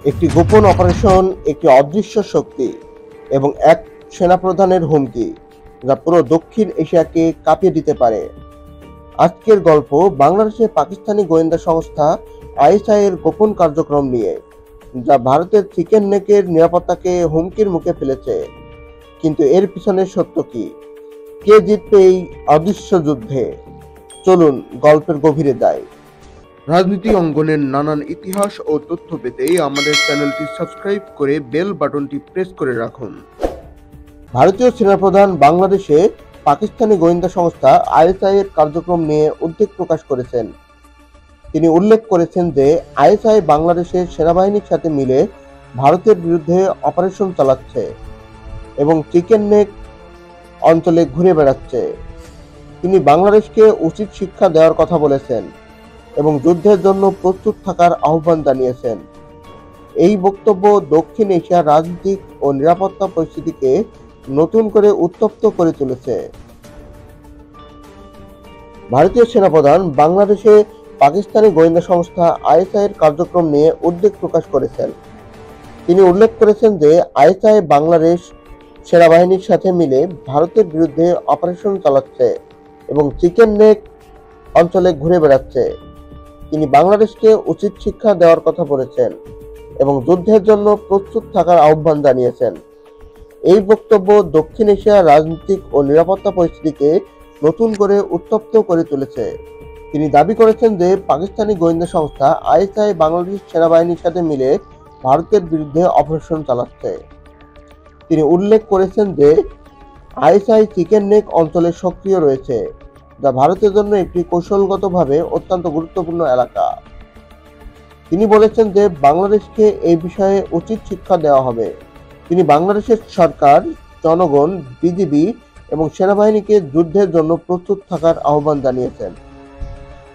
একটি গোপন অপারেশন, একটি অদৃশ্য শক্তি এবং এক সেনাপ্রধানের হুমকি যা পুরো দক্ষিণ এশিয়াকে কাঁপিয়ে দিতে পারে। আজকের গল্প বাংলাদেশে পাকিস্তানি গোয়েন্দা সংস্থা আইএসআই এর গোপন কার্যক্রম নিয়ে, যা ভারতের চিকেন নেকের নিরাপত্তাকে হুমকির মুখে ফেলেছে। কিন্তু এর পিছনে সত্য কি? কে জিতবে এই অদৃশ্য যুদ্ধে? চলুন গল্পের গভীরে যাই। রাজনীতি অঙ্গনের নানান ইতিহাস ও তথ্য পেতে আমাদের চ্যানেলটি সাবস্ক্রাইব করে বেল বাটনটি প্রেস করে রাখুন। ভারতীয় সেনাপ্রধান বাংলাদেশে পাকিস্তানি গোয়েন্দা সংস্থা আইএসআই এর কার্যক্রম নিয়ে উদ্বেগ প্রকাশ করেছেন। তিনি উল্লেখ করেছেন যে আইএসআই বাংলাদেশের সেনাবাহিনীর সাথে মিলে ভারতের বিরুদ্ধে অপারেশন চালাচ্ছে এবং চিকেন নেক অঞ্চলে ঘুরে বেড়াচ্ছে। তিনি বাংলাদেশকে উচিত শিক্ষা দেওয়ার কথা বলেছেন এবং যুদ্ধের জন্য প্রস্তুত থাকার আহ্বান জানিয়েছেন। এই বক্তব্য দক্ষিণ এশিয়ার রাজনৈতিক ও নিরাপত্তা পরিস্থিতিকে নতুন করে উত্তপ্ত করে তুলেছে। ভারতীয় সেনাপ্রধান বাংলাদেশে পাকিস্তানি গোয়েন্দা সংস্থা আইএসআই এর কার্যক্রম নিয়ে উদ্বেগ প্রকাশ করেছেন। তিনি উল্লেখ করেছেন যে আইএসআই বাংলাদেশ সেনাবাহিনীর সাথে মিলে ভারতের বিরুদ্ধে অপারেশন চালাচ্ছে এবং চিকেন নেক অঞ্চলে ঘুরে বেড়াচ্ছে। তিনি বাংলাদেশকে উচিত শিক্ষা দেওয়ার কথা বলেছেন এবং যুদ্ধের জন্য প্রস্তুত থাকার আহ্বান জানিয়েছেন। এই বক্তব্য দক্ষিণ এশিয়ার রাজনৈতিক ও নিরাপত্তা পরিস্থিতিকে নতুন করে উত্তপ্ত করে তুলেছে। তিনি দাবি করেছেন যে পাকিস্তানি গোয়েন্দা সংস্থা আইএসআই বাংলাদেশ সেনাবাহিনীর সাথে মিলে ভারতের বিরুদ্ধে অপারেশন চালাচ্ছে। তিনি উল্লেখ করেছেন যে আইএসআই চিকেন নেক অঞ্চলে সক্রিয় রয়েছে, যা ভারতের জন্য একটি কৌশলগতভাবে অত্যন্ত গুরুত্বপূর্ণ এলাকা। তিনি বলেছেন যে বাংলাদেশকে এই বিষয়ে উচিত শিক্ষা দেওয়া হবে। তিনি বাংলাদেশের সরকার, জনগণ, বিজিবি এবং সেনাবাহিনীকে যুদ্ধের জন্য প্রস্তুত থাকার আহ্বান জানিয়েছেন।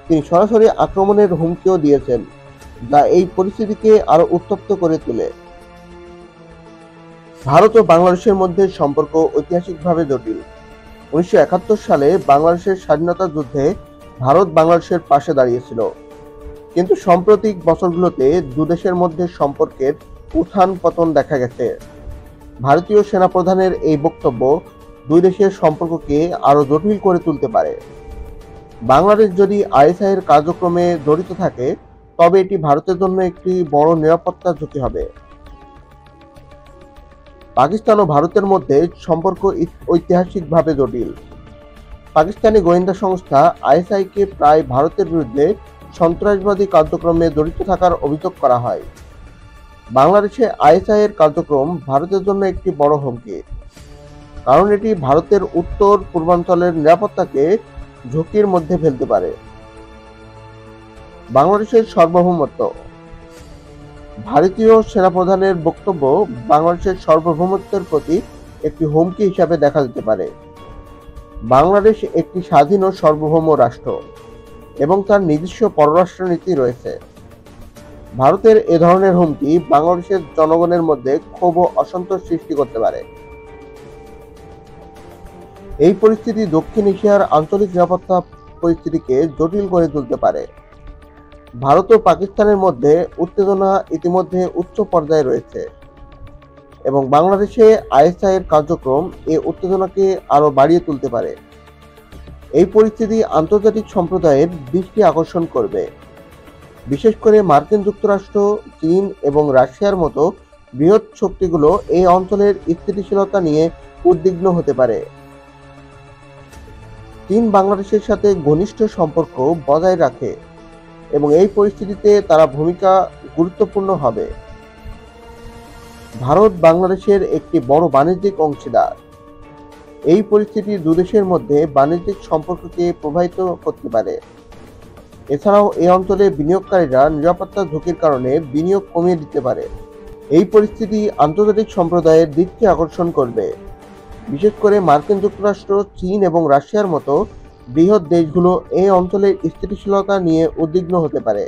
তিনি সরাসরি আক্রমণের হুমকিও দিয়েছেন, যা এই পরিস্থিতিকে আরো উত্তপ্ত করে তোলে। ভারত ও বাংলাদেশের মধ্যে সম্পর্ক ঐতিহাসিকভাবে জটিল। 1971 সালে বাংলাদেশের স্বাধীনতা যুদ্ধে ভারত বাংলাদেশের পাশে দাঁড়িয়েছিল, কিন্তু সাম্প্রতিক বছরগুলোতে দুদেশের মধ্যে সম্পর্কের উত্থান পতন দেখা গেছে। ভারতীয় সেনাপ্রধানের এই বক্তব্য দুই দেশের সম্পর্ককে আরো জটিল করে তুলতে পারে। বাংলাদেশ যদি আইএসআই এর কার্যক্রমে জড়িত থাকে, তবে এটি ভারতের জন্য একটি বড় নিরাপত্তা ঝুঁকি হবে। পাকিস্তান ও ভারতের মধ্যে সম্পর্ক ঐতিহাসিকভাবে জটিল। পাকিস্তানি গোয়েন্দা সংস্থা আইএসআই-কে প্রায় ভারতের বিরুদ্ধে সন্ত্রাসবাদী কার্যক্রমে জড়িত থাকার অভিযোগ করা হয়। বাংলাদেশে আইএসআই এর কার্যক্রম ভারতের জন্য একটি বড় হুমকি, কারণ এটি ভারতের উত্তর পূর্বাঞ্চলের নিরাপত্তাকে ঝুঁকির মধ্যে ফেলতে পারে। বাংলাদেশের সার্বভৌমত্ব। ভারতীয় সেনাপ্রধানের বক্তব্য বাংলাদেশের সার্বভৌমত্বের প্রতি একটি হুমকি হিসাবে দেখা যেতে পারে। বাংলাদেশ একটি স্বাধীন ও সার্বভৌম রাষ্ট্র এবং তার নিজস্ব পররাষ্ট্র নীতি রয়েছে। ভারতের এ ধরনের হুমকি বাংলাদেশের জনগণের মধ্যে ক্ষোভ ও অসন্তোষ সৃষ্টি করতে পারে। এই পরিস্থিতি দক্ষিণ এশিয়ার আঞ্চলিক নিরাপত্তা পরিস্থিতিকে জটিল করে তুলতে পারে। ভারত ও পাকিস্তানের মধ্যে উত্তেজনা ইতিমধ্যে উচ্চ পর্যায়ে রয়েছে এবং বাংলাদেশে আইএসআই এর কার্যক্রম এই উত্তেজনাকে আরো বাড়িয়ে তুলতে পারে। এই পরিস্থিতি আন্তর্জাতিক সম্প্রদায়ের দৃষ্টি আকর্ষণ করবে, বিশেষ করে মার্কিন যুক্তরাষ্ট্র, চীন এবং রাশিয়ার মতো বৃহৎ শক্তিগুলো এই অঞ্চলের স্থিতিশীলতা নিয়ে উদ্বিগ্ন হতে পারে। চীন বাংলাদেশের সাথে ঘনিষ্ঠ সম্পর্ক বজায় রাখে এবং এই পরিস্থিতিতে তার ভূমিকা গুরুত্বপূর্ণ হবে। ভারত বাংলাদেশের একটি বড় বাণিজ্যিক অংশীদার। এই পরিস্থিতি দুদেশের মধ্যে বাণিজ্যিক সম্পর্ককে প্রভাবিত করতে পারে। এছাড়াও এই অঞ্চলে বিনিয়োগকারীরা নিরাপত্তা ঝুঁকির কারণে বিনিয়োগ কমিয়ে দিতে পারে। এই পরিস্থিতি আন্তর্জাতিক সম্প্রদায়ের দৃষ্টি আকর্ষণ করবে, বিশেষ করে মার্কিন যুক্তরাষ্ট্র, চীন এবং রাশিয়ার মতো বৃহৎ দেশগুলো এই অঞ্চলের স্থিতিশীলতা নিয়ে উদ্বিগ্ন হতে পারে।